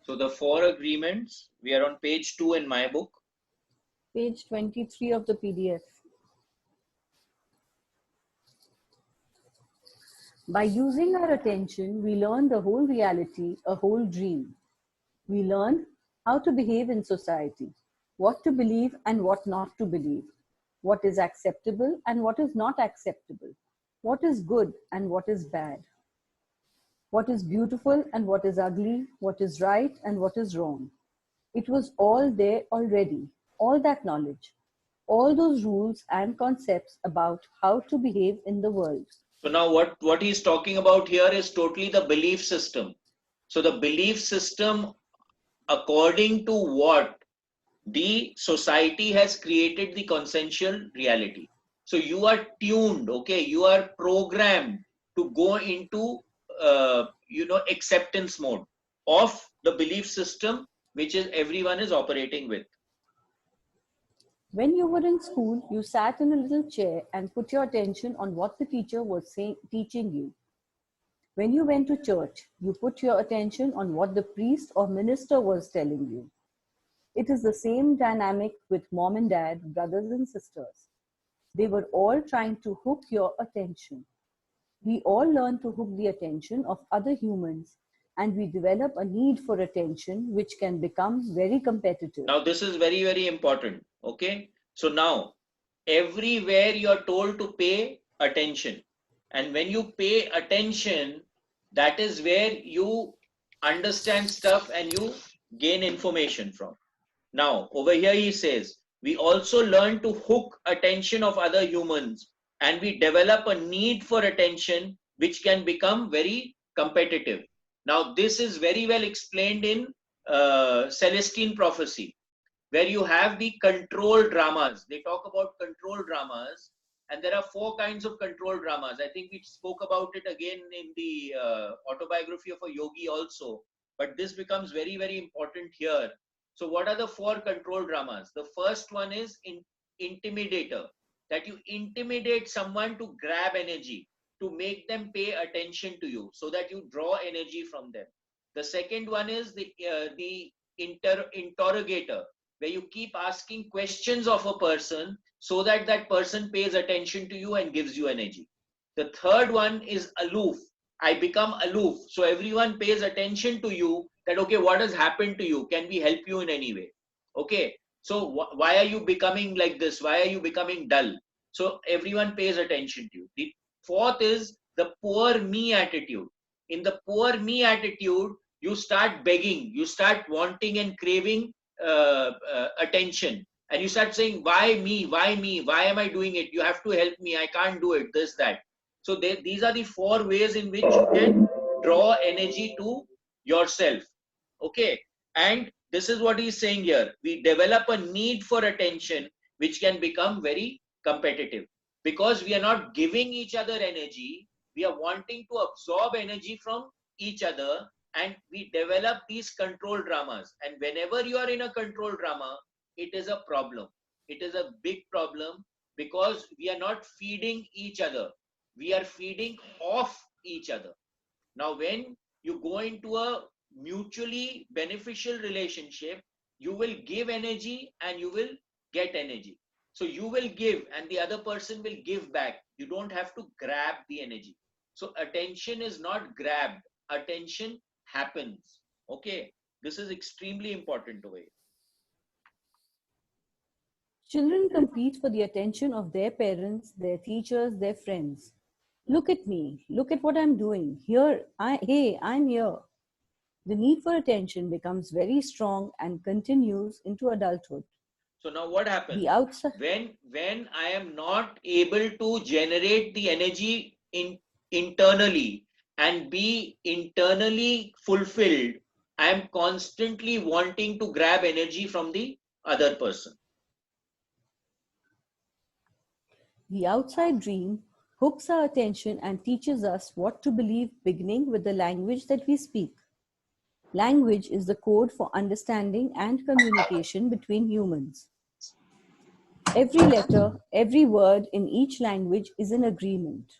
So the four agreements, we are on page 2 in my book. Page 23 of the PDF. By using our attention, we learn the whole reality, a whole dream. We learn how to behave in society, what to believe and what not to believe, what is acceptable and what is not acceptable, what is good and what is bad, what is beautiful and what is ugly, what is right and what is wrong. It was all there already, all that knowledge, all those rules and concepts about how to behave in the world. So now what he's talking about here is totally the belief system. So the belief system, according to what the society has created the consensual reality. So you are tuned, okay, you are programmed to go into acceptance mode of the belief system which is everyone is operating with. When you were in school, you sat in a little chair and put your attention on what the teacher was teaching you. When you went to church, you put your attention on what the priest or minister was telling you. It is the same dynamic with mom and dad, brothers and sisters. They were all trying to hook your attention. We all learn to hook the attention of other humans, and we develop a need for attention which can become very competitive. Now this is very, very important. Okay. So now everywhere you are told to pay attention. And when you pay attention, that is where you understand stuff and you gain information from. Now, over here he says, we also learn to hook attention of other humans and we develop a need for attention which can become very competitive. Now, this is very well explained in Celestine Prophecy, where you have the control dramas. They talk about control dramas, and there are 4 kinds of control dramas. I think we spoke about it again in the autobiography of a yogi also, but this becomes very, very important here. So what are the 4 control dramas? The first one is intimidator, that you intimidate someone to grab energy, to make them pay attention to you so that you draw energy from them. The second one is the interrogator, where you keep asking questions of a person so that that person pays attention to you and gives you energy. The third one is aloof. I become aloof. So everyone pays attention to you that, okay, what has happened to you? Can we help you in any way? Okay. So why are you becoming like this? Why are you becoming dull? So everyone pays attention to you. The fourth is the poor me attitude. In the poor me attitude, you start begging, you start wanting and craving attention, and you start saying, why me, why me, why am I doing it? You have to help me, I can't do it, this, that. So these are the 4 ways in which you can draw energy to yourself. Okay. And this is what he's saying here. We develop a need for attention which can become very competitive because we are not giving each other energy. We are wanting to absorb energy from each other, and we develop these control dramas. And whenever you are in a control drama, it is a problem. It is a big problem because we are not feeding each other. We are feeding off each other. Now, when you go into a mutually beneficial relationship, you will give energy and you will get energy. So you will give and the other person will give back. You don't have to grab the energy. So attention is not grabbed. Attention happens. Okay. This is extremely important to it. Children compete for the attention of their parents, their teachers, their friends. Look at me. Look at what I'm doing. Hey, I'm here. The need for attention becomes very strong and continues into adulthood. So now what happens? The outside, when I am not able to generate the energy internally and be internally fulfilled, I am constantly wanting to grab energy from the other person. The outside dream hooks our attention and teaches us what to believe, beginning with the language that we speak. Language is the code for understanding and communication between humans. Every letter, every word in each language is an agreement.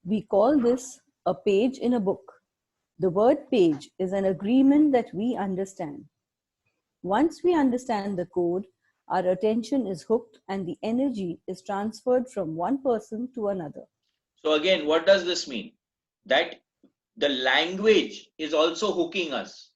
We call this a page in a book. The word page is an agreement that we understand. Once we understand the code, our attention is hooked and the energy is transferred from one person to another. So again, what does this mean? That the language is also hooking us.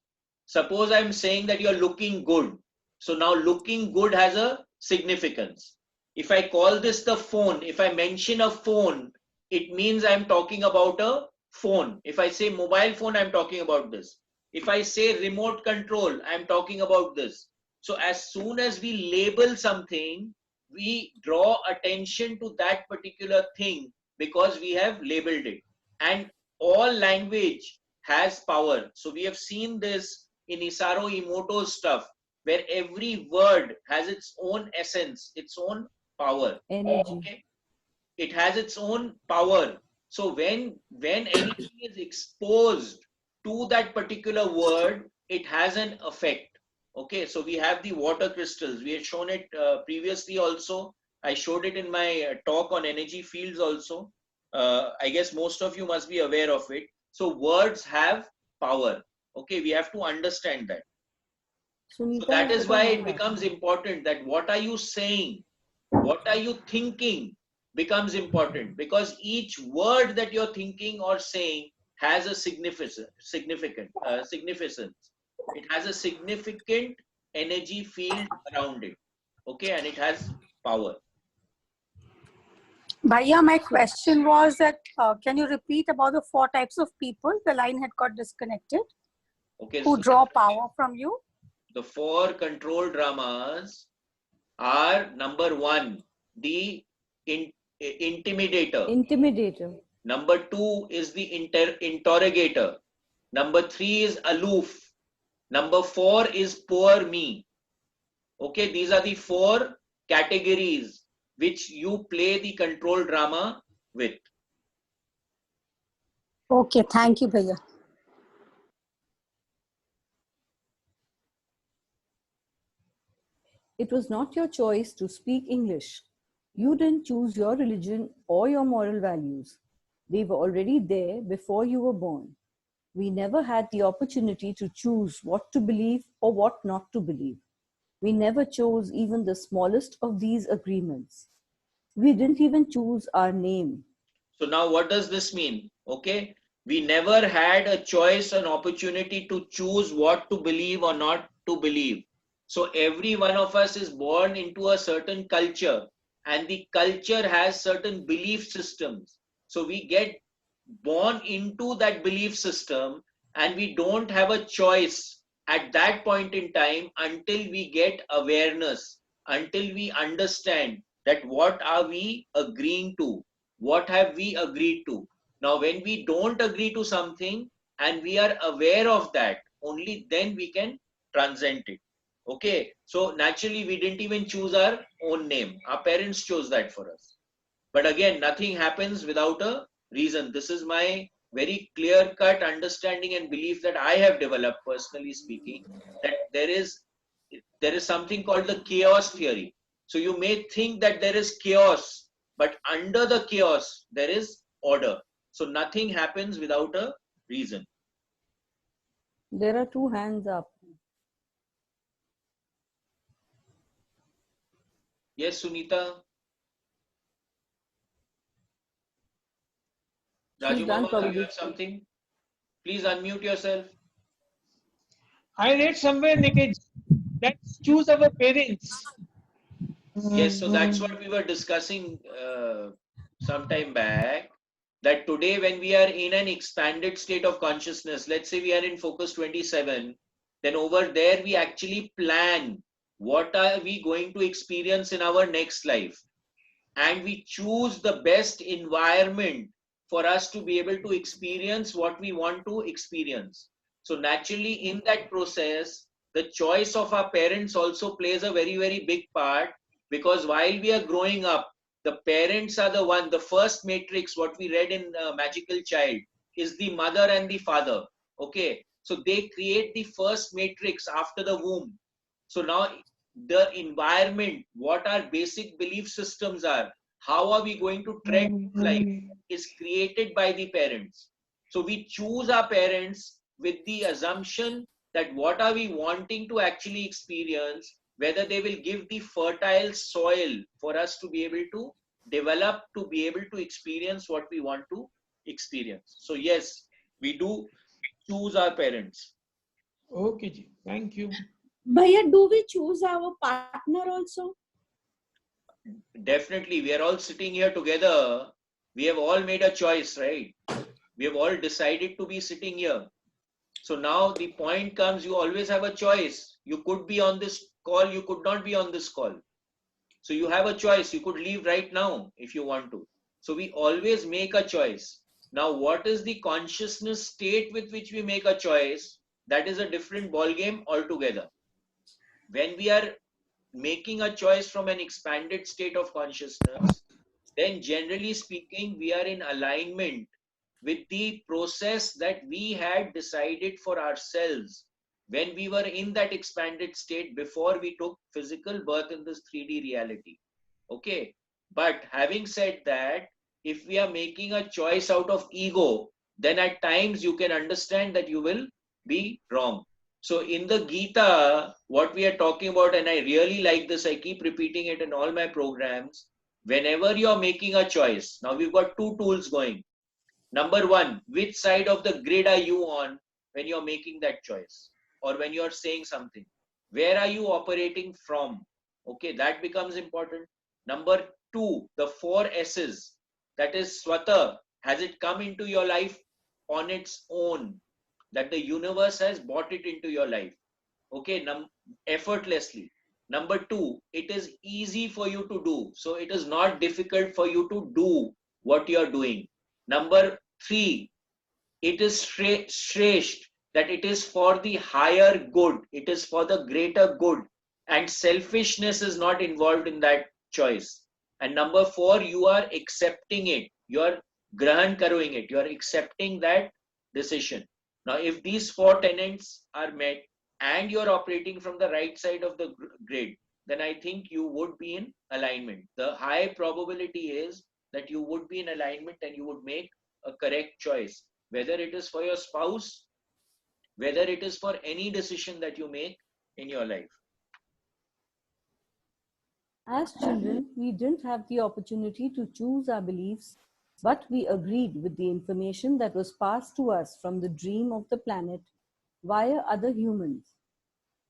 Suppose I'm saying that you're looking good. So now looking good has a significance. If I call this the phone, if I mention a phone, it means I'm talking about a phone. If I say mobile phone, I'm talking about this. If I say remote control, I'm talking about this. So as soon as we label something, we draw attention to that particular thing because we have labeled it. And all language has power. So we have seen this in Isaru Emoto's stuff, where every word has its own essence, its own power. Energy. Okay, it has its own power. So when anything is exposed to that particular word, it has an effect. Okay, so we have the water crystals. We had shown it previously also. I showed it in my talk on energy fields also. I guess most of you must be aware of it. So words have power. Okay, we have to understand that. So that is why it becomes important that what are you saying? What are you thinking becomes important, because each word that you're thinking or saying has a significance. It has a significant energy field around it. Okay, and it has power. Bhaiya, my question was that can you repeat about the 4 types of people? The line had got disconnected. Okay, Who so draw power from you? the 4 control dramas are: number 1, the intimidator. Intimidator. Number 2 is the interrogator. Number 3 is aloof. Number 4 is poor me. Okay, these are the 4 categories which you play the control drama with. Okay, thank you, Bhaiya. It was not your choice to speak English. You didn't choose your religion or your moral values. They were already there before you were born. We never had the opportunity to choose what to believe or what not to believe. We never chose even the smallest of these agreements. We didn't even choose our name. So now what does this mean? Okay, we never had a choice, an opportunity to choose what to believe or not to believe. So every one of us is born into a certain culture, and the culture has certain belief systems. So we get born into that belief system, and we don't have a choice at that point in time until we get awareness, until we understand that what are we agreeing to, what have we agreed to. Now when we don't agree to something and we are aware of that, only then we can transcend it. Okay, so naturally we didn't even choose our own name, our parents chose that for us. But again, nothing happens without a reason. This is my very clear cut understanding and belief that I have developed, personally speaking, that there is something called the chaos theory. So you may think that there is chaos, but under the chaos there is order. So nothing happens without a reason. There are 2 hands up. Yes, Sunita. Raju Mama, do you have something? Please unmute yourself. I read somewhere, Nikaj, let's choose our parents. Yes, so that's what we were discussing some time back. That today, when we are in an expanded state of consciousness, let's say we are in focus 27, then over there we actually plan what are we going to experience in our next life. And we choose the best environment for us to be able to experience what we want to experience. So naturally, in that process, the choice of our parents also plays a very, very big part, because while we are growing up, the parents are the one, the first matrix, what we read in Magical Child, is the mother and the father. Okay, so they create the first matrix after the womb. So now the environment, what our basic belief systems are, how are we going to tread life, is created by the parents. So we choose our parents with the assumption that what are we wanting to actually experience, whether they will give the fertile soil for us to be able to develop, to be able to experience what we want to experience. So yes, we do choose our parents. Okay, ji. Thank you. Bhaiya, do we choose our partner also? Definitely, we are all sitting here together. We have all made a choice, right? We have all decided to be sitting here. So now the point comes, you always have a choice. You could be on this call, you could not be on this call. So you have a choice. You could leave right now if you want to. So we always make a choice. Now, what is the consciousness state with which we make a choice? That is a different ball game altogether. When we are making a choice from an expanded state of consciousness, then generally speaking, we are in alignment with the process that we had decided for ourselves when we were in that expanded state before we took physical birth in this 3D reality. Okay. But having said that, if we are making a choice out of ego, then at times you can understand that you will be wrong. So in the Gita, what we are talking about, and I really like this, I keep repeating it in all my programs, whenever you're making a choice, now we've got two tools going. Number one, which side of the grid are you on when you're making that choice or when you're saying something? Where are you operating from? Okay, that becomes important. Number two, the four S's, that is Swata. Has it come into your life on its own? That the universe has brought it into your life. Okay, effortlessly. Number two, it is easy for you to do. So it is not difficult for you to do what you're doing. Number three, it is shresht, that it is for the higher good, it is for the greater good, and selfishness is not involved in that choice. And number four, you are accepting it, you are grahan karoing it, you are accepting that decision. Now if these four tenets are met and you're operating from the right side of the grid, then I think you would be in alignment. The high probability is that you would be in alignment and you would make a correct choice, whether it is for your spouse, whether it is for any decision that you make in your life. As children, we didn't have the opportunity to choose our beliefs, but we agreed with the information that was passed to us from the dream of the planet via other humans.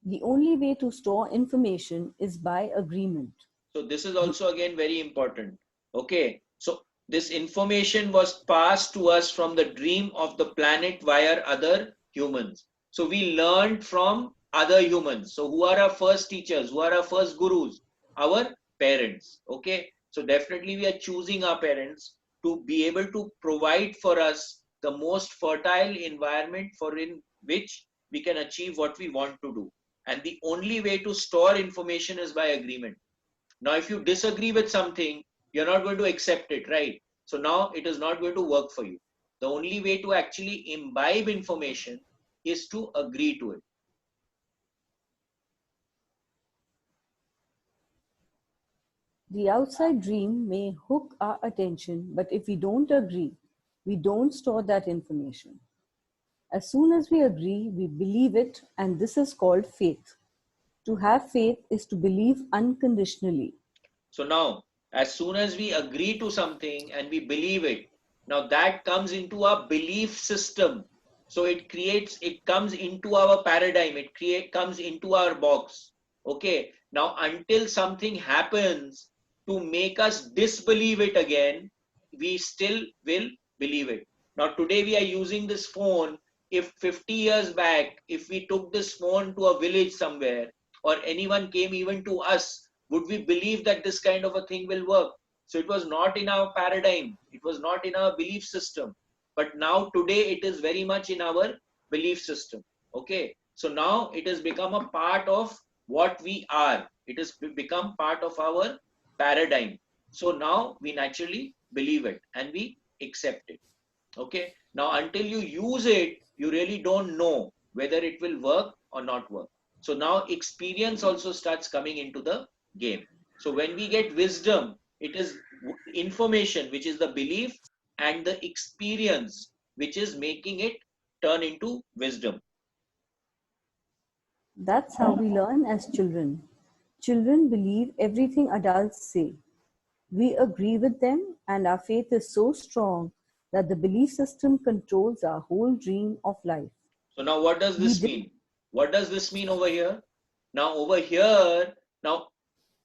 The only way to store information is by agreement. So this is also again very important. Okay, so this information was passed to us from the dream of the planet via other humans. So we learned from other humans. So who are our first teachers? Who are our first gurus? Our parents. Okay, so definitely we are choosing our parents to be able to provide for us the most fertile environment for in which we can achieve what we want to do. And the only way to store information is by agreement. Now, if you disagree with something, you're not going to accept it, right? So now it is not going to work for you. The only way to actually imbibe information is to agree to it. The outside dream may hook our attention, but if we don't agree, we don't store that information. As soon as we agree, we believe it, and this is called faith. To have faith is to believe unconditionally. So now, as soon as we agree to something and we believe it, now that comes into our belief system. So it comes into our paradigm, comes into our box. Okay, now until something happens to make us disbelieve it again, we still will believe it. Now today we are using this phone. If 50 years back, if we took this phone to a village somewhere, or anyone came even to us, would we believe that this kind of a thing will work? So it was not in our paradigm, it was not in our belief system. But now today it is very much in our belief system. Okay, so now it has become a part of what we are, it has become part of our paradigm. So now we naturally believe it and we accept it. Okay, now until you use it, you really don't know whether it will work or not work. So now experience also starts coming into the game. So when we get wisdom, it is information, which is the belief, and the experience, which is making it turn into wisdom. That's how we learn as children. Children believe everything adults say. We agree with them, and our faith is so strong that the belief system controls our whole dream of life. So now what does We this did- mean? What does this mean over here? Now over here, now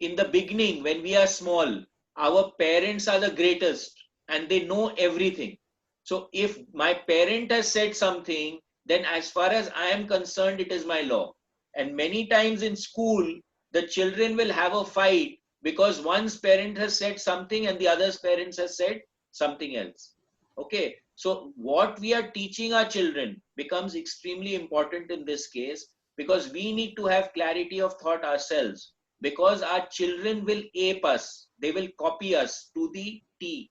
in the beginning, when we are small, our parents are the greatest and they know everything. So if my parent has said something, then as far as I am concerned, it is my law. And many times in school, the children will have a fight because one's parent has said something and the other's parents has said something else. Okay. So what we are teaching our children becomes extremely important in this case, because we need to have clarity of thought ourselves, because our children will ape us, they will copy us to the T.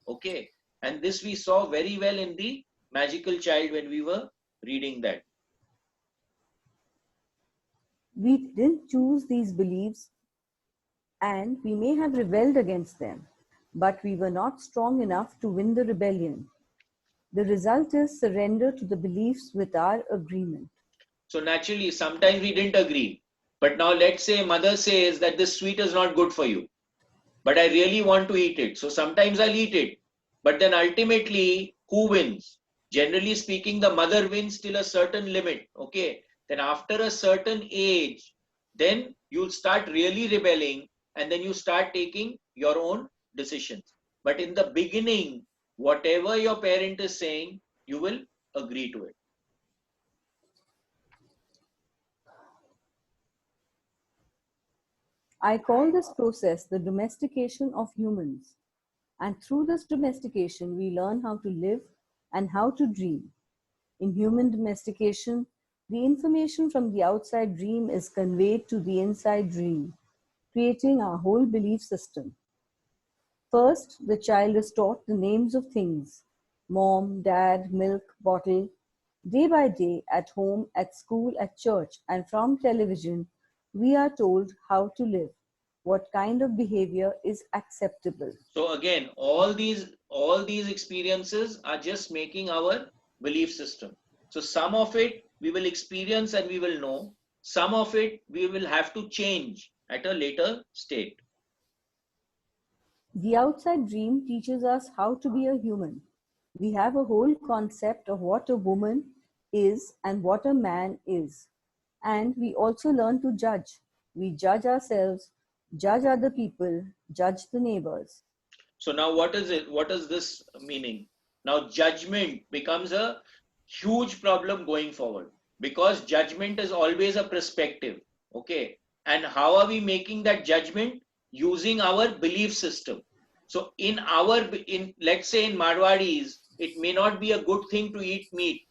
Okay. And this we saw very well in the magical child when we were reading that. We didn't choose these beliefs, and we may have rebelled against them, but we were not strong enough to win the rebellion. The result is surrender to the beliefs with our agreement. So naturally, sometimes we didn't agree. But now let's say mother says that this sweet is not good for you, but I really want to eat it. So sometimes I'll eat it. But then ultimately, who wins? Generally speaking, the mother wins till a certain limit. Okay. Then after a certain age, then you'll start really rebelling, and then you start taking your own decisions. But in the beginning, whatever your parent is saying, you will agree to it. I call this process the domestication of humans. And through this domestication, we learn how to live and how to dream. In human domestication, the information from the outside dream is conveyed to the inside dream, creating our whole belief system. First, the child is taught the names of things: mom, dad, milk, bottle. Day by day, at home, at school, at church, and from television, we are told how to live, what kind of behavior is acceptable. So again, all these experiences are just making our belief system. So some of it we will experience and we will know. Some of it we will have to change at a later state. The outside dream teaches us how to be a human. We have a whole concept of what a woman is and what a man is. And we also learn to judge. We judge ourselves, judge other people, judge the neighbors. So now what is it? What is this meaning? Now judgment becomes a huge problem going forward, because judgment is always a perspective. Okay. And how are we making that judgment? Using our belief system. So in let's say in Marwadis, it may not be a good thing to eat meat,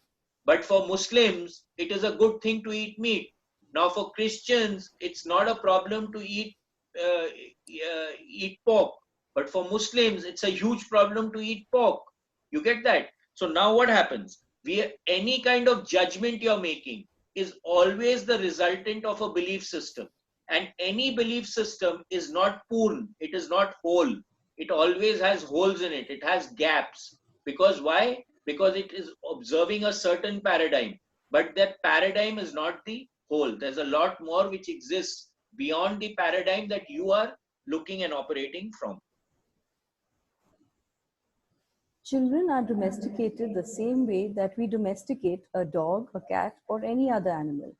but for Muslims, it is a good thing to eat meat. Now for Christians, it's not a problem to eat pork, but for Muslims, it's a huge problem to eat pork. You get that? So now what happens? Any kind of judgment you're making is always the resultant of a belief system. And any belief system is not purn, it is not whole. It always has holes in it, it has gaps. Because why? Because it is observing a certain paradigm. But that paradigm is not the whole. There's a lot more which exists beyond the paradigm that you are looking and operating from. Children are domesticated the same way that we domesticate a dog, a cat, or any other animal.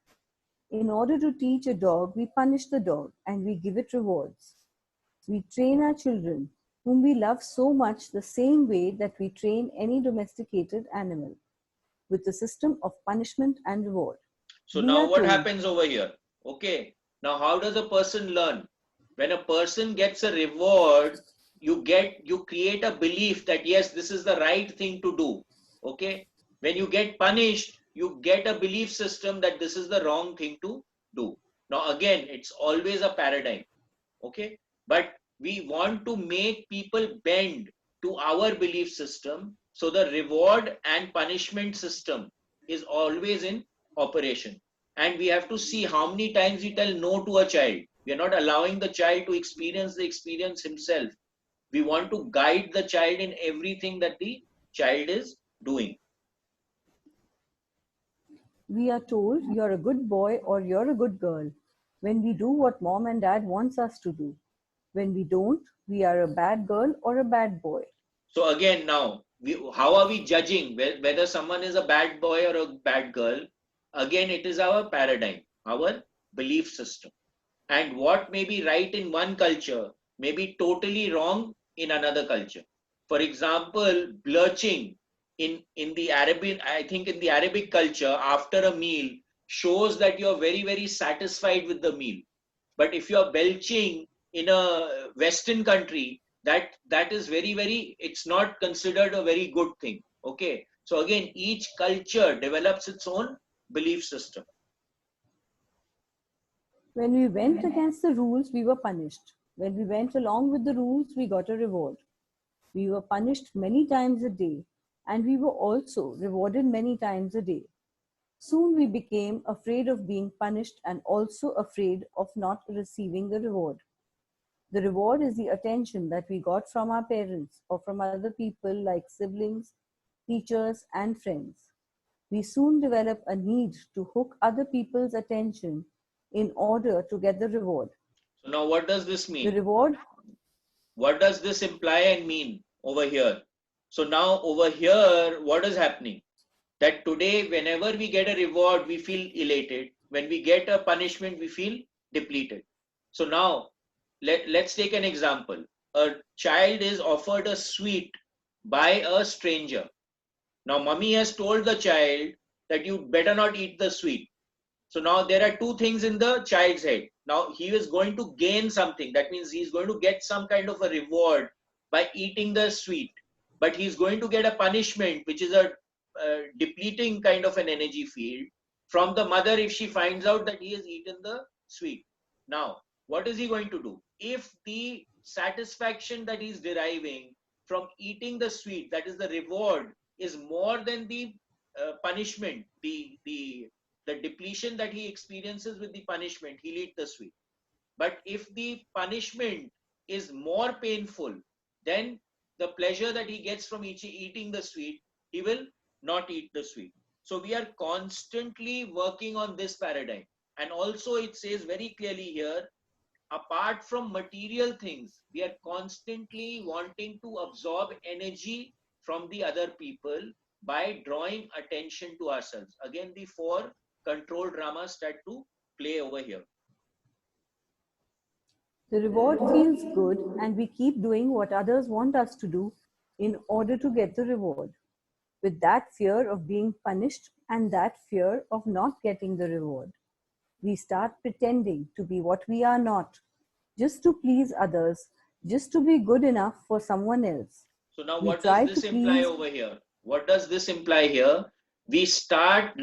In order to teach a dog, we punish the dog and we give it rewards. We train our children, whom we love so much, the same way that we train any domesticated animal, with a system of punishment and reward. So We now are what told- happens over here? Okay. Now how does a person learn? When a person gets a reward, you create a belief that yes, this is the right thing to do. Okay. When you get punished, you get a belief system that this is the wrong thing to do. Now again, it's always a paradigm. Okay. But we want to make people bend to our belief system. So the reward and punishment system is always in operation. And we have to see how many times we tell no to a child. We are not allowing the child to experience the experience himself. We want to guide the child in everything that the child is doing. We are told you're a good boy or you're a good girl when we do what mom and dad wants us to do. When we don't, we are a bad girl or a bad boy. So again, now, how are we judging whether someone is a bad boy or a bad girl? Again, it is our paradigm, our belief system. And what may be right in one culture may be totally wrong in another culture. For example, belching in the Arabic, I think in the Arabic culture, after a meal shows that you're very, very satisfied with the meal. But if you're belching in a Western country, that is very, very, it's not considered a very good thing. Okay. So again, each culture develops its own belief system. When we went against the rules, we were punished. When we went along with the rules, we got a reward. We were punished many times a day, and we were also rewarded many times a day. Soon we became afraid of being punished and also afraid of not receiving the reward. The reward is the attention that we got from our parents or from other people like siblings, teachers, and friends. We soon develop a need to hook other people's attention in order to get the reward. So now what does this mean? The reward, What does this imply and mean over here? So now over here, what is happening? That today, whenever we get a reward, we feel elated. When we get a punishment, we feel depleted. So now, let's take an example. A child is offered a sweet by a stranger. Now, mummy has told the child that you better not eat the sweet. So now there are two things in the child's head. Now he is going to gain something. That means he's going to get some kind of a reward by eating the sweet. But he's going to get a punishment, which is a depleting kind of an energy field from the mother if she finds out that he has eaten the sweet. Now, what is he going to do? If the satisfaction that he's deriving from eating the sweet, that is the reward, is more than the punishment, the depletion that he experiences with the punishment, he'll eat the sweet. But if the punishment is more painful than the pleasure that he gets from eating the sweet, he will not eat the sweet. So we are constantly working on this paradigm. And also it says very clearly here, apart from material things, we are constantly wanting to absorb energy from the other people by drawing attention to ourselves. Again, the four control dramas start to play over here. the reward feels good, and we keep doing what others want us to do in order to get the reward, with that fear of being punished and that fear of not getting the reward. We start pretending to be what we are not, just to please others, just to be good enough for someone else. So now We what try does this to imply please- over here? What does this imply here? We start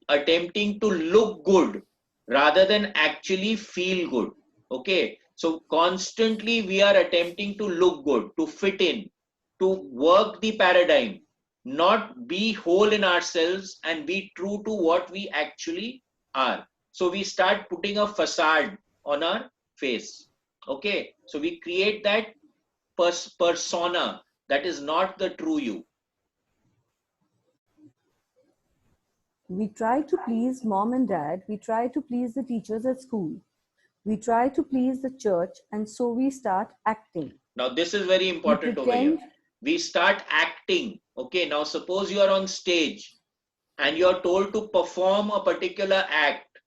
attempting to look good rather than actually feel good. Okay. So constantly we are attempting to look good, to fit in, to work the paradigm, not be whole in ourselves and be true to what we actually are. So we start putting a facade on our face. Okay. So we create that persona that is not the true you. We try to please mom and dad. We try to please the teachers at school. We try to please the church, and so we start acting. Now, this is very important over here. We start acting. Okay, now suppose you are on stage and you are told to perform a particular act,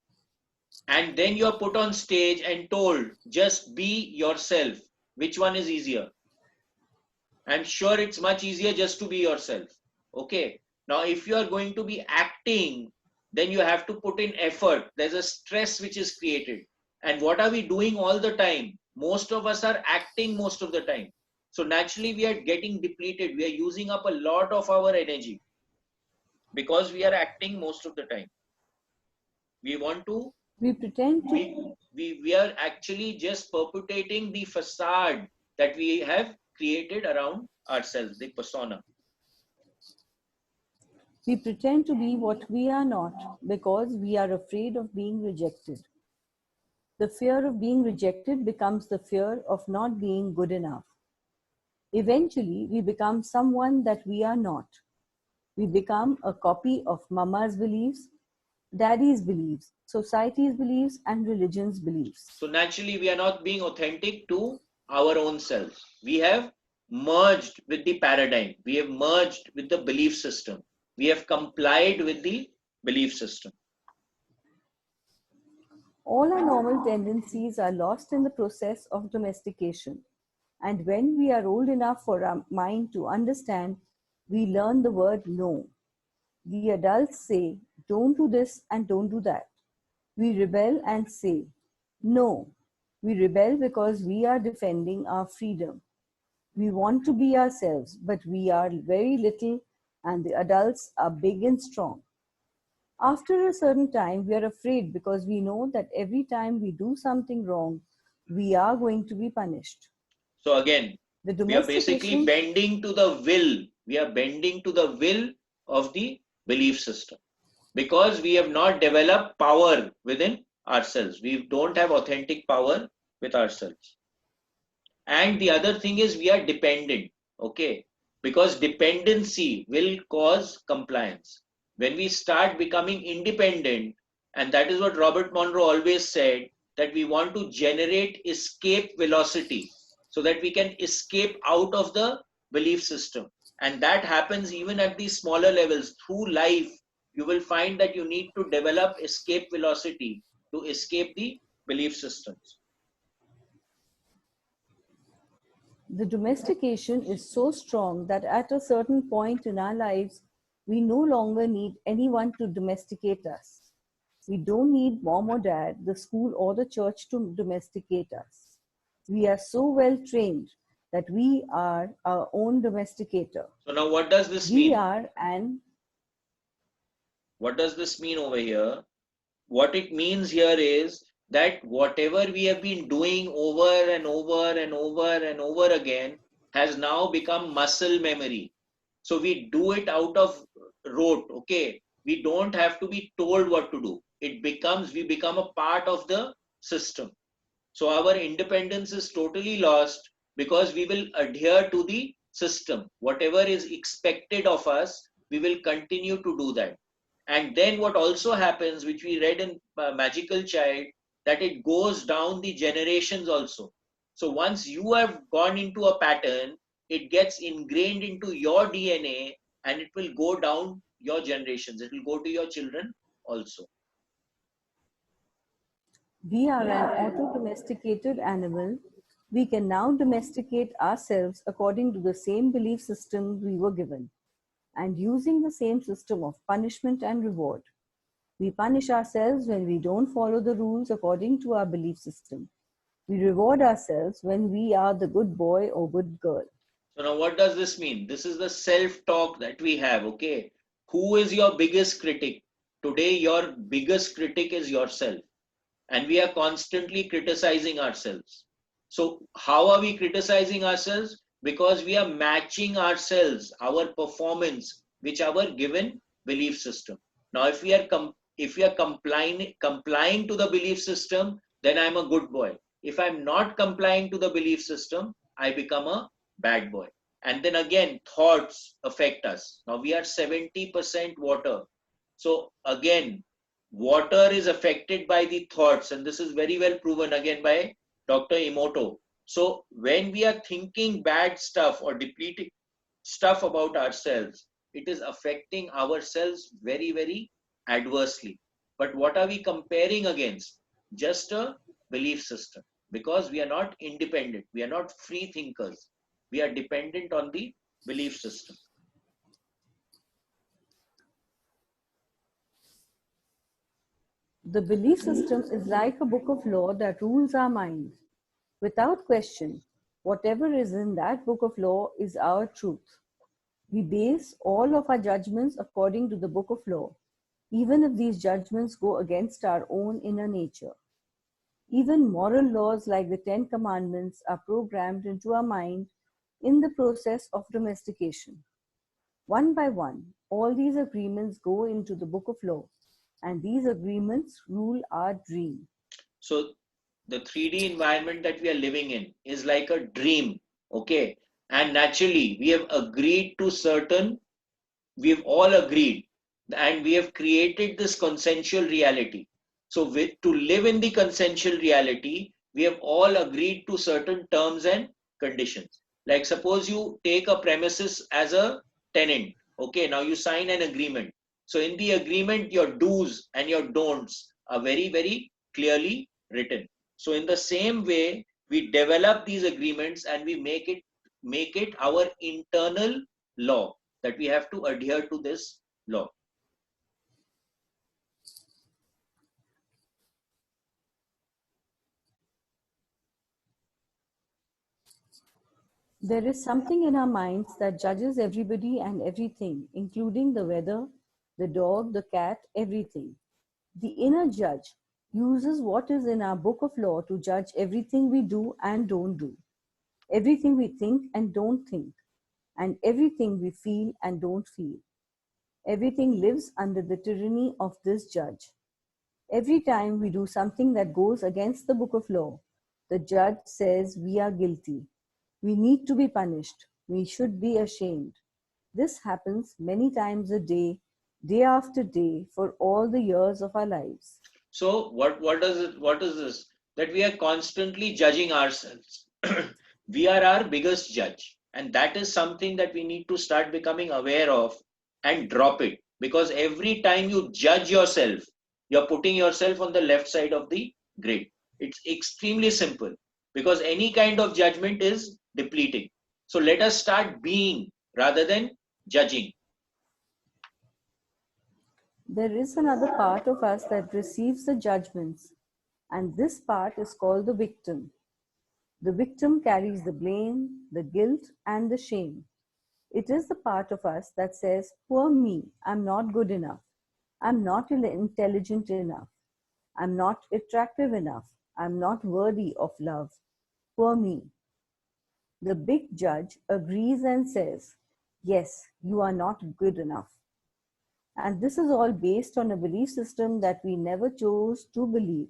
and then you are put on stage and told just be yourself. Which one is easier? I'm sure it's much easier just to be yourself. Okay. Now, if you are going to be acting, then you have to put in effort. There's a stress which is created. And what are we doing all the time? Most of us are acting most of the time. So naturally, we are getting depleted. We are using up a lot of our energy because we are acting most of the time. We want to, We pretend to. we are actually just perpetuating the facade that we have created around ourselves, the persona. We pretend to be what we are not because we are afraid of being rejected. The fear of being rejected becomes the fear of not being good enough. Eventually, we become someone that we are not. We become a copy of mama's beliefs, Daddy's beliefs, society's beliefs, and religion's beliefs. So naturally, we are not being authentic to our own selves. We have merged with the paradigm. We have merged with the belief system. We have complied with the belief system. All our normal tendencies are lost in the process of domestication. And when we are old enough for our mind to understand, we learn the word no. The adults say, don't do this and don't do that. We rebel and say, no. We rebel because we are defending our freedom. We want to be ourselves, but we are very little and the adults are big and strong. After a certain time, we are afraid because we know that every time we do something wrong, we are going to be punished. So again, The we are basically domestication, bending to the will. We are bending to the will of the belief system because we have not developed power within ourselves. We don't have authentic power with ourselves. And the other thing is we are dependent, okay? Because dependency will cause compliance. When we start becoming independent, and that is what Robert Monroe always said, that we want to generate escape velocity so that we can escape out of the belief system. And that happens even at the smaller levels. Through life, you will find that you need to develop escape velocity to escape the belief systems. the domestication is so strong that at a certain point in our lives, we no longer need anyone to domesticate us. We don't need mom or dad, the school or the church to domesticate us. We are so well trained that we are our own domesticator. So now what does this We mean? are an What does this mean over here? What it means here is that whatever we have been doing over and over and over and over again has now become muscle memory. So we do it out of rote, okay? We don't have to be told what to do. We become a part of the system. So our independence is totally lost because we will adhere to the system. Whatever is expected of us, we will continue to do that. And then what also happens, which we read in Magical Child, that it goes down the generations also. So once you have gone into a pattern, it gets ingrained into your DNA and it will go down your generations. It will go to your children also. We are an auto-domesticated animal. We can now domesticate ourselves according to the same belief system we were given and using the same system of punishment and reward. We punish ourselves when we don't follow the rules according to our belief system. We reward ourselves when we are the good boy or good girl. So now what does this mean? This is the self-talk that we have, okay? Who is your biggest critic? Today, your biggest critic is yourself. And we are constantly criticizing ourselves. So how are we criticizing ourselves? Because we are matching ourselves, our performance, which our given belief system. Now, if we are complying to the belief system, then I'm a good boy. If I'm not complying to the belief system, I become a bad boy. And then again, thoughts affect us. Now we are 70% water. So again, water is affected by the thoughts, and this is very well proven again by Dr. Emoto. So when we are thinking bad stuff or depleting stuff about ourselves, it is affecting ourselves very, very adversely. But what are we comparing against? Just a belief system, because we are not independent, we are not free thinkers, we are dependent on the belief system. The belief system is like a book of law that rules our mind. Without question, whatever is in that book of law is our truth. We base all of our judgments according to the book of law, even if these judgments go against our own inner nature. Even moral laws like the 10 Commandments are programmed into our mind in the process of domestication. One by one, all these agreements go into the book of law, and these agreements rule our dream. So the 3D environment that we are living in is like a dream, okay? And naturally, we've all agreed and we have created this consensual reality. So to live in the consensual reality, we have all agreed to certain terms and conditions. Like suppose you take a premises as a tenant. Okay, now you sign an agreement. So in the agreement, your do's and your don'ts are very, very clearly written. So in the same way, we develop these agreements and we make it our internal law that we have to adhere to this law. There is something in our minds that judges everybody and everything, including the weather, the dog, the cat, everything. The inner judge uses what is in our book of law to judge everything we do and don't do, everything we think and don't think, and everything we feel and don't feel. Everything lives under the tyranny of this judge. Every time we do something that goes against the book of law, the judge says we are guilty. We need to be punished. We should be ashamed. This happens many times a day, day after day, for all the years of our lives. So what is this? That we are constantly judging ourselves. We are our biggest judge. And that is something that we need to start becoming aware of and drop it. Because every time you judge yourself, you're putting yourself on the left side of the grid. It's extremely simple because any kind of judgment is depleting. So let us start being rather than judging. There is another part of us that receives the judgments, and this part is called the victim. The victim carries the blame, the guilt, and the shame. It is the part of us that says, poor me, I'm not good enough. I'm not intelligent enough. I'm not attractive enough. I'm not worthy of love. Poor me. The big judge agrees and says, yes, you are not good enough. And this is all based on a belief system that we never chose to believe.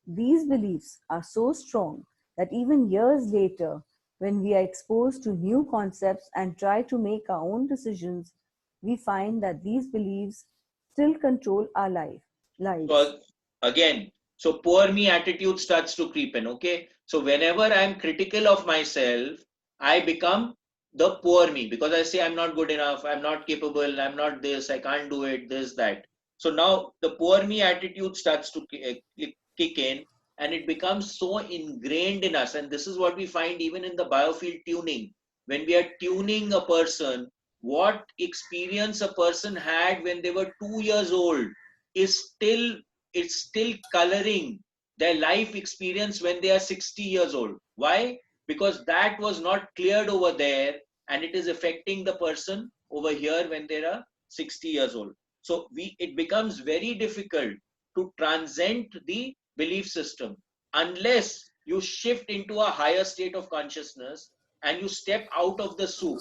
These beliefs are so strong that even years later, when we are exposed to new concepts and try to make our own decisions, we find that these beliefs still control our lives. So again, so poor me attitude starts to creep in. Okay, so whenever I'm critical of myself, I become the poor me because I say I'm not good enough, I'm not capable, I'm not this, I can't do it, this, that. So now the poor me attitude starts to kick in, and it becomes so ingrained in us. And this is what we find even in the biofield tuning. When we are tuning a person, what experience a person had when they were 2 years old is still, it's still coloring their life experience when they are 60 years old. Why? Because that was not cleared over there, and it is affecting the person over here when they are 60 years old. So it becomes very difficult to transcend the belief system unless you shift into a higher state of consciousness and you step out of the soup.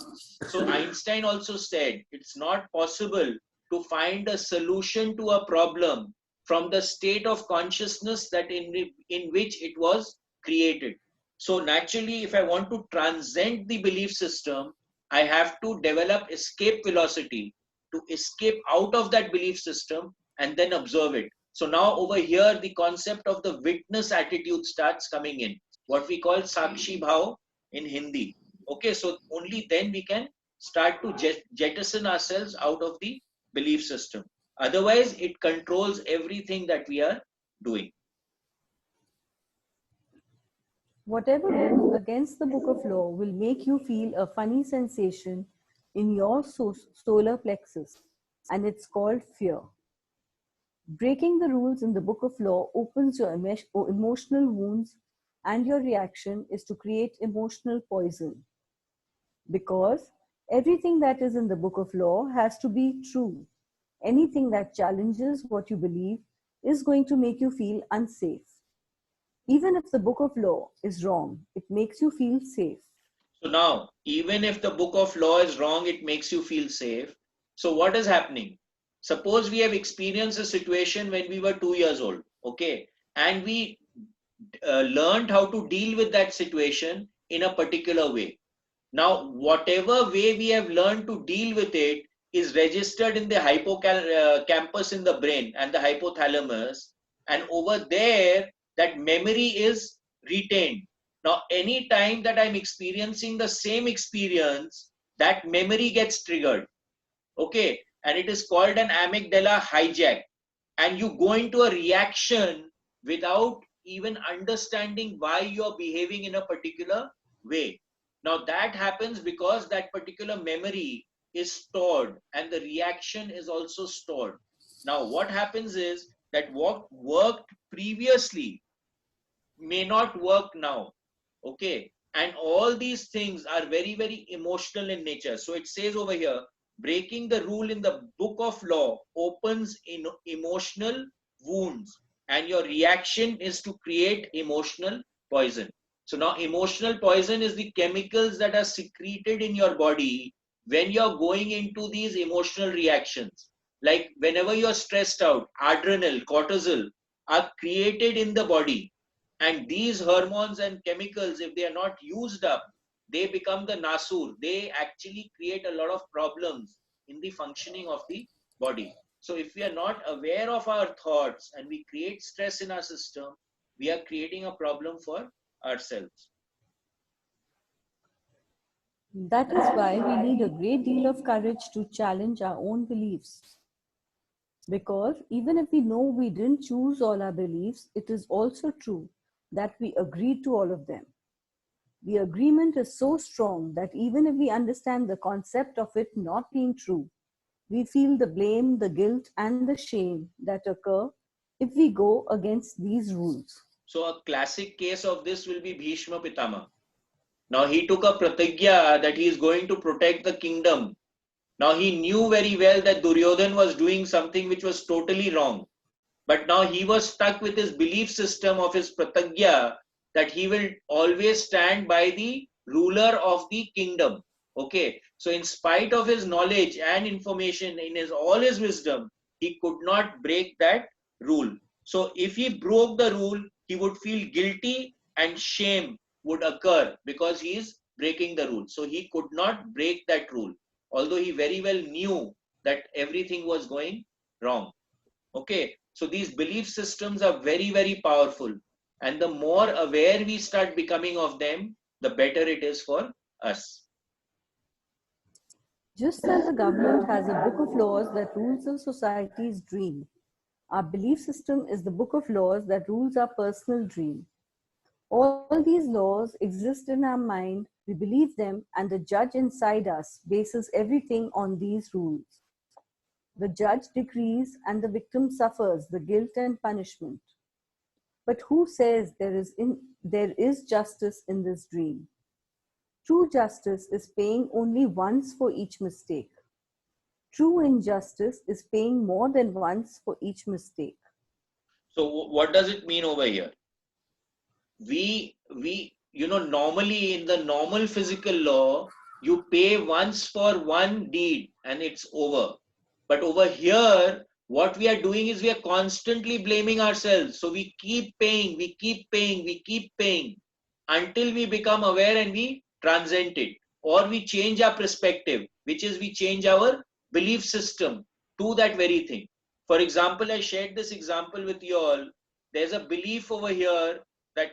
So Einstein also said it's not possible to find a solution to a problem from the state of consciousness that in which it was created. So naturally, if I want to transcend the belief system, I have to develop escape velocity to escape out of that belief system and then observe it. So now over here, the concept of the witness attitude starts coming in, what we call Sakshi Bhav in Hindi. Okay, so only then we can start to jettison ourselves out of the belief system. Otherwise, it controls everything that we are doing. Whatever goes against the book of law will make you feel a funny sensation in your solar plexus, and it's called fear. Breaking the rules in the book of law opens your emotional wounds, and your reaction is to create emotional poison. Because everything that is in the book of law has to be true. Anything that challenges what you believe is going to make you feel unsafe. Even if the book of law is wrong, it makes you feel safe. So now, even if the book of law is wrong, it makes you feel safe. So what is happening? Suppose we have experienced a situation when we were 2 years old, okay, and we learned how to deal with that situation in a particular way. Now, whatever way we have learned to deal with it is registered in the hippocampus in the brain and the hypothalamus, and over there that memory is retained. Now any time that I'm experiencing the same experience, that memory gets triggered, okay, and it is called an amygdala hijack, and you go into a reaction without even understanding why you're behaving in a particular way. Now that happens because that particular memory is stored and the reaction is also stored. Now what happens is that what worked previously may not work now, okay, and all these things are very, very emotional in nature. So it says over here, breaking the rule in the book of law opens in emotional wounds, and your reaction is to create emotional poison. So now emotional poison is the chemicals that are secreted in your body when you're going into these emotional reactions. Like whenever you're stressed out, adrenal, cortisol are created in the body, and these hormones and chemicals, if they are not used up, they become the nasur. They actually create a lot of problems in the functioning of the body. So if we are not aware of our thoughts and we create stress in our system, we are creating a problem for ourselves. That is why we need a great deal of courage to challenge our own beliefs. Because even if we know we didn't choose all our beliefs, it is also true that we agreed to all of them. The agreement is so strong that even if we understand the concept of it not being true, we feel the blame, the guilt, and the shame that occur if we go against these rules. So a classic case of this will be Bhishma Pitama. Now he took a pratigya that he is going to protect the kingdom. Now he knew very well that Duryodhan was doing something which was totally wrong. But now he was stuck with his belief system of his pratigya that he will always stand by the ruler of the kingdom. Okay, so in spite of his knowledge and information, in his all his wisdom, he could not break that rule. So if he broke the rule, he would feel guilty and shame would occur because he is breaking the rule. So he could not break that rule, although he very well knew that everything was going wrong. Okay, so these belief systems are very, very powerful, and the more aware we start becoming of them, the better it is for us. Just as the government has a book of laws that rules the society's dream, our belief system is the book of laws that rules our personal dream. All these laws exist in our mind, we believe them, and the judge inside us bases everything on these rules. The judge decrees and the victim suffers the guilt and punishment. But who says there is justice in this dream? True justice is paying only once for each mistake. True injustice is paying more than once for each mistake. So what does it mean over here? We normally in the normal physical law, you pay once for one deed and it's over. But over here, what we are doing is we are constantly blaming ourselves. So we keep paying, we keep paying, we keep paying until we become aware and we transcend it. Or we change our perspective, which is we change our belief system to that very thing. For example, I shared this example with you all. There's a belief over here that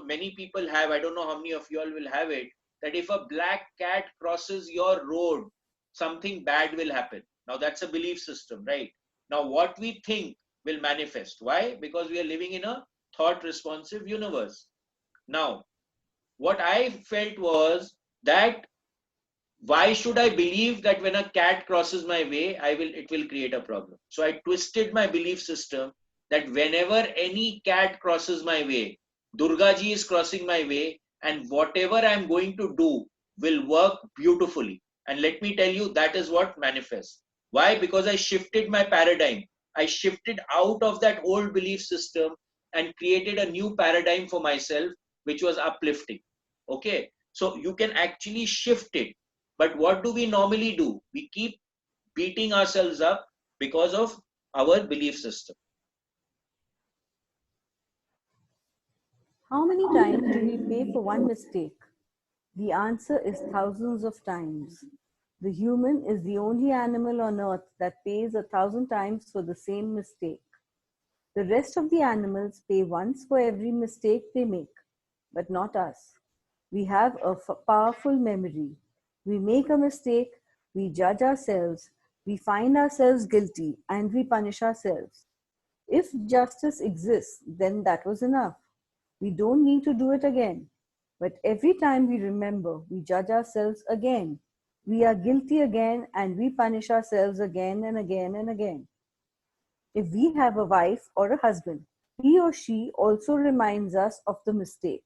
many people have. I don't know how many of you all will have it, that if a black cat crosses your road, something bad will happen. Now that's a belief system, right? Now what we think will manifest. Why? Because we are living in a thought responsive universe. Now, what I felt was that why should I believe that when a cat crosses my way, it will create a problem? So I twisted my belief system that whenever any cat crosses my way, Durga ji is crossing my way, and whatever I'm going to do will work beautifully. And let me tell you, that is what manifests. Why? Because I shifted my paradigm. I shifted out of that old belief system and created a new paradigm for myself, which was uplifting. Okay. So you can actually shift it. But what do we normally do? We keep beating ourselves up because of our belief system. How many times do we pay for one mistake? The answer is thousands of times. The human is the only animal on earth that pays 1,000 times for the same mistake. The rest of the animals pay once for every mistake they make, but not us. We have a powerful memory. We make a mistake, we judge ourselves, we find ourselves guilty, and we punish ourselves. If justice exists, then that was enough. We don't need to do it again. But every time we remember, we judge ourselves again. We are guilty again, and we punish ourselves again and again and again. If we have a wife or a husband, he or she also reminds us of the mistake.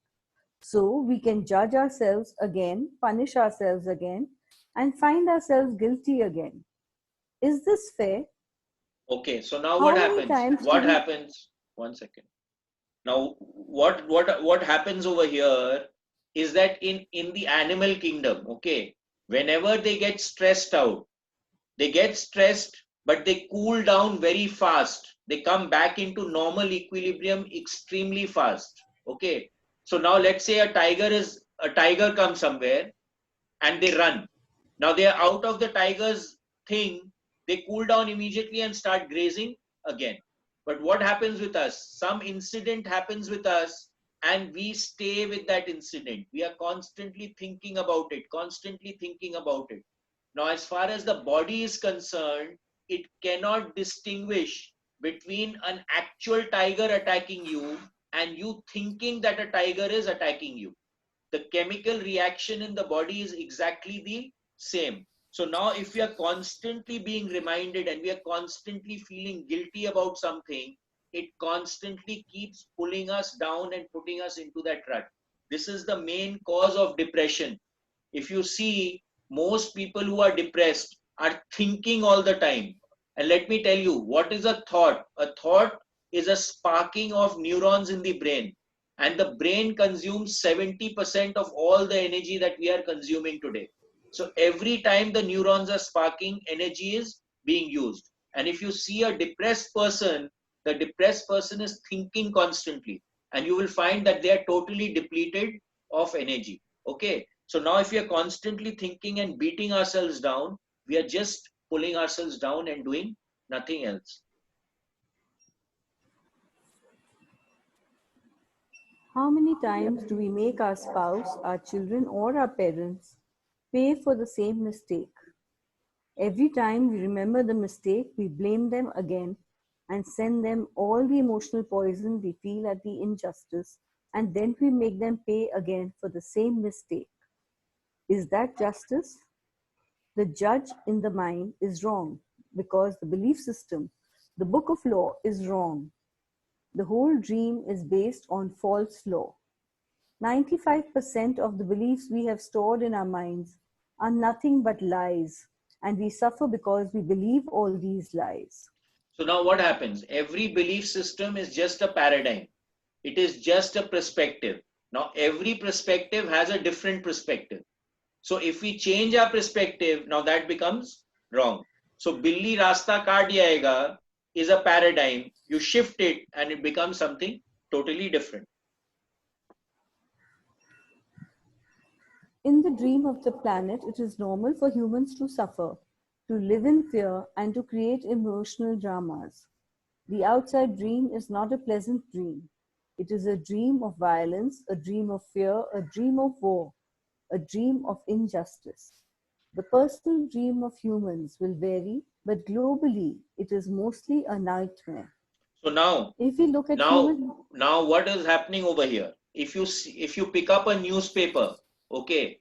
So we can judge ourselves again, punish ourselves again, and find ourselves guilty again. Is this fair? Okay, so now How what many happens? times What do we- happens? 1 second. Now, what happens over here is that in the animal kingdom, okay, whenever they get stressed out, they get stressed, but they cool down very fast. They come back into normal equilibrium extremely fast. Okay. So now let's say a tiger comes somewhere and they run. Now they are out of the tiger's thing, they cool down immediately and start grazing again. But what happens with us? Some incident happens with us and we stay with that incident. We are constantly thinking about it, constantly thinking about it. Now, as far as the body is concerned, it cannot distinguish between an actual tiger attacking you and you thinking that a tiger is attacking you. The chemical reaction in the body is exactly the same. So now if we are constantly being reminded and we are constantly feeling guilty about something, it constantly keeps pulling us down and putting us into that rut. This is the main cause of depression. If you see, most people who are depressed are thinking all the time. And let me tell you, what is a thought? A thought is a sparking of neurons in the brain. And the brain consumes 70% of all the energy that we are consuming today. So every time the neurons are sparking, energy is being used. And if you see a depressed person, the depressed person is thinking constantly. And you will find that they are totally depleted of energy. Okay. So now if we are constantly thinking and beating ourselves down, we are just pulling ourselves down and doing nothing else. How many times do we make our spouse, our children, or our parents pay for the same mistake? Every time we remember the mistake, we blame them again and send them all the emotional poison we feel at the injustice, and then we make them pay again for the same mistake. Is that justice? The judge in the mind is wrong because the belief system, the book of law, is wrong. The whole dream is based on false law. 95% of the beliefs we have stored in our minds are nothing but lies, and we suffer because we believe all these lies. So now what happens? Every belief system is just a paradigm. It is just a perspective. Now every perspective has a different perspective. So if we change our perspective, now that becomes wrong. So Billi Rasta Kaat Jayega is a paradigm. You shift it and it becomes something totally different. In the dream of the planet, it is normal for humans to suffer, to live in fear, and to create emotional dramas. The outside dream is not a pleasant dream. It is a dream of violence, a dream of fear, a dream of war, a dream of injustice. The personal dream of humans will vary, but globally, it is mostly a nightmare. So now, If we look at human, now what is happening over here? If you pick up a newspaper, okay,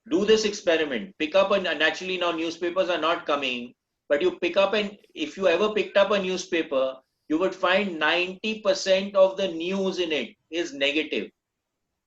do this experiment. Pick up naturally now newspapers are not coming, but you pick up if you ever picked up a newspaper, you would find 90% of the news in it is negative.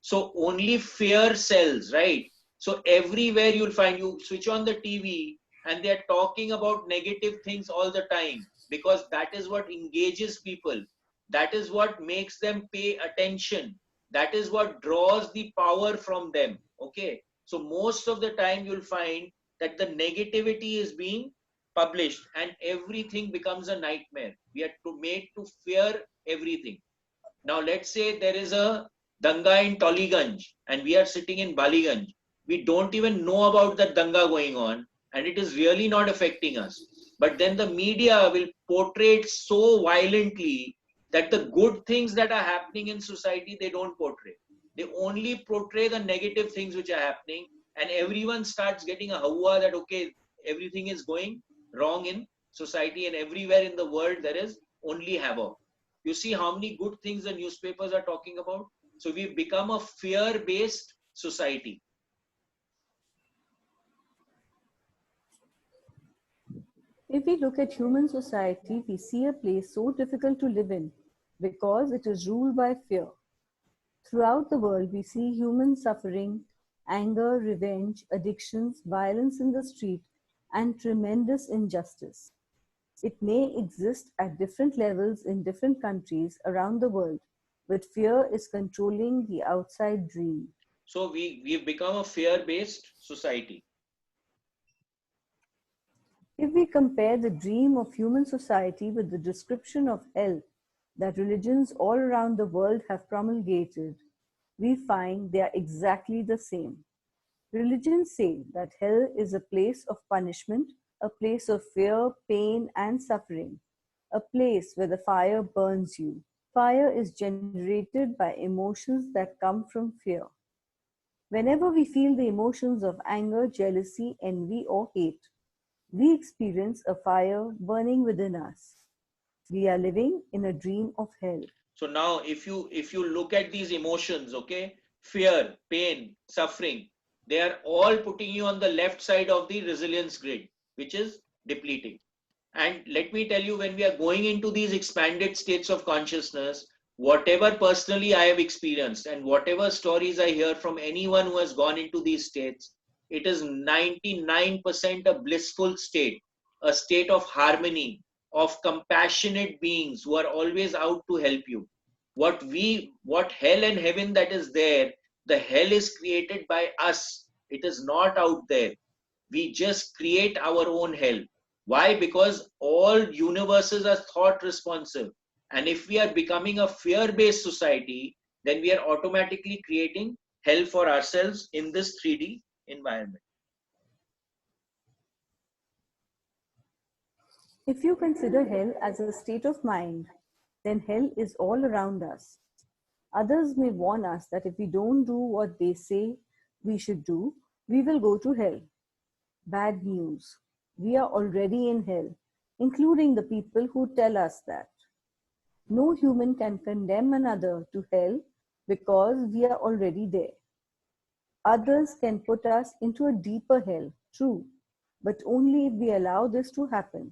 So only fear sells, right? So everywhere you'll find, you switch on the TV and they're talking about negative things all the time because that is what engages people. That is what makes them pay attention. That is what draws the power from them. Okay. So most of the time you'll find that the negativity is being published and everything becomes a nightmare. We are made to fear everything. Now let's say there is a danga in Toliganj and we are sitting in Baliganj. We don't even know about that danga going on and it is really not affecting us. But then the media will portray it so violently that the good things that are happening in society, they don't portray. They only portray the negative things which are happening, and everyone starts getting a hawa that, okay, everything is going wrong in society, and everywhere in the world there is only havoc. You see how many good things the newspapers are talking about? So we've become a fear-based society. If we look at human society, we see a place so difficult to live in because it is ruled by fear. Throughout the world, we see human suffering, anger, revenge, addictions, violence in the street, and tremendous injustice. It may exist at different levels in different countries around the world, but fear is controlling the outside dream. So we've become a fear-based society. If we compare the dream of human society with the description of hell that religions all around the world have promulgated, we find they are exactly the same. Religions say that hell is a place of punishment, a place of fear, pain, and suffering, a place where the fire burns you. Fire is generated by emotions that come from fear. Whenever we feel the emotions of anger, jealousy, envy, or hate, we experience a fire burning within us. We are living in a dream of hell. So now if you look at these emotions, okay, fear, pain, suffering, they are all putting you on the left side of the resilience grid, which is depleting. And let me tell you, when we are going into these expanded states of consciousness, whatever personally I have experienced and whatever stories I hear from anyone who has gone into these states, it is 99% a blissful state, a state of harmony, of compassionate beings who are always out to help you. What hell and heaven that is there, the hell is created by us. It is not out there. We just create our own hell. Why? Because all universes are thought responsive. And if we are becoming a fear-based society, then we are automatically creating hell for ourselves in this 3D environment. If you consider hell as a state of mind, then hell is all around us. Others may warn us that if we don't do what they say we should do, we will go to hell. Bad news. We are already in hell, including the people who tell us that. No human can condemn another to hell because we are already there. Others can put us into a deeper hell, true, but only if we allow this to happen.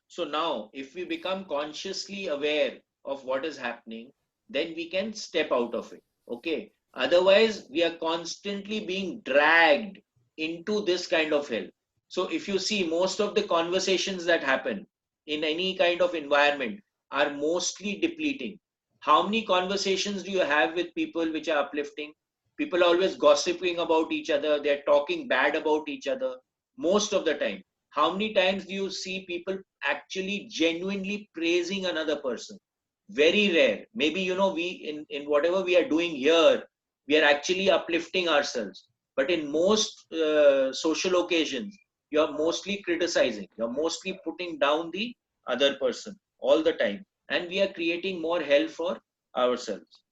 So now, if we become consciously aware of what is happening, then we can step out of it. Okay. Otherwise, we are constantly being dragged into this kind of hell. So if you see, most of the conversations that happen in any kind of environment are mostly depleting. How many conversations do you have with people which are uplifting? People are always gossiping about each other. They're talking bad about each other most of the time. How many times do you see people actually genuinely praising another person? Very rare. Maybe, we in whatever we are doing here, we are actually uplifting ourselves. But in most social occasions, you are mostly criticizing. You're mostly putting down the other person all the time. And we are creating more hell for ourselves.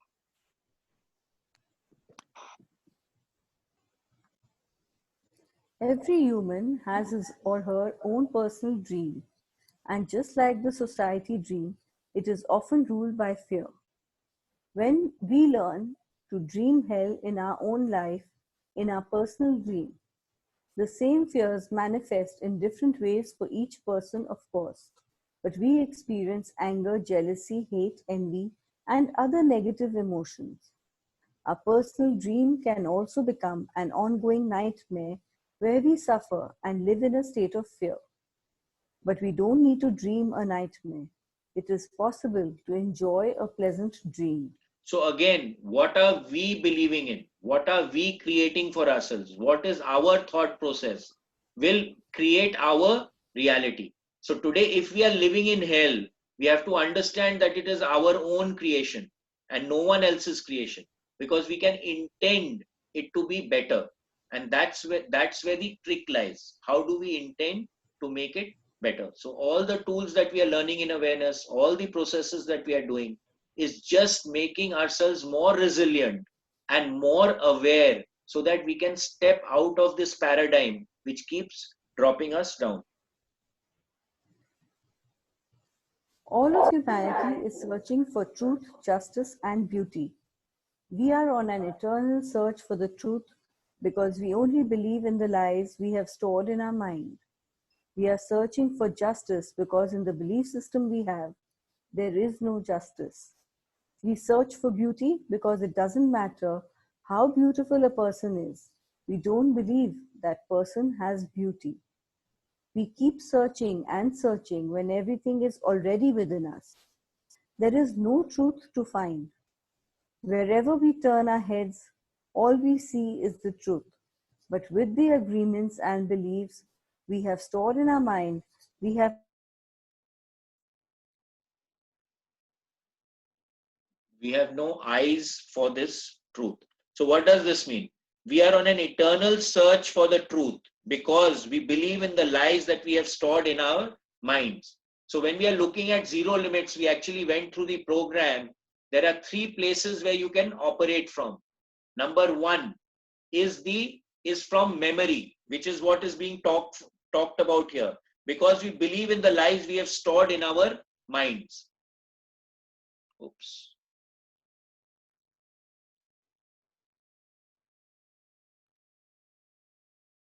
Every human has his or her own personal dream, and just like the society dream, it is often ruled by fear. When we learn to dream hell in our own life, in our personal dream, the same fears manifest in different ways for each person, of course, but we experience anger, jealousy, hate, envy, and other negative emotions. Our personal dream can also become an ongoing nightmare where we suffer and live in a state of fear. But we don't need to dream a nightmare. It is possible to enjoy a pleasant dream. So again, what are we believing in? What are we creating for ourselves? What is our thought process will create our reality. So today, if we are living in hell, we have to understand that it is our own creation and no one else's creation, because we can intend it to be better. And that's where the trick lies. How do we intend to make it better? So all the tools that we are learning in awareness, all the processes that we are doing, is just making ourselves more resilient and more aware, so that we can step out of this paradigm which keeps dropping us down. All of humanity is searching for truth, justice, and beauty. We are on an eternal search for the truth because we only believe in the lies we have stored in our mind. We are searching for justice because in the belief system we have, there is no justice. We search for beauty because it doesn't matter how beautiful a person is. We don't believe that person has beauty. We keep searching and searching when everything is already within us. There is no truth to find. Wherever we turn our heads, all we see is the truth. But with the agreements and beliefs we have stored in our mind, we have no eyes for this truth. So what does this mean? We are on an eternal search for the truth because we believe in the lies that we have stored in our minds. So when we are looking at zero limits, we actually went through the program. There are 3 places where you can operate from. Number 1 is from memory, which is what is being talked about here, because we believe in the lies we have stored in our minds. Oops.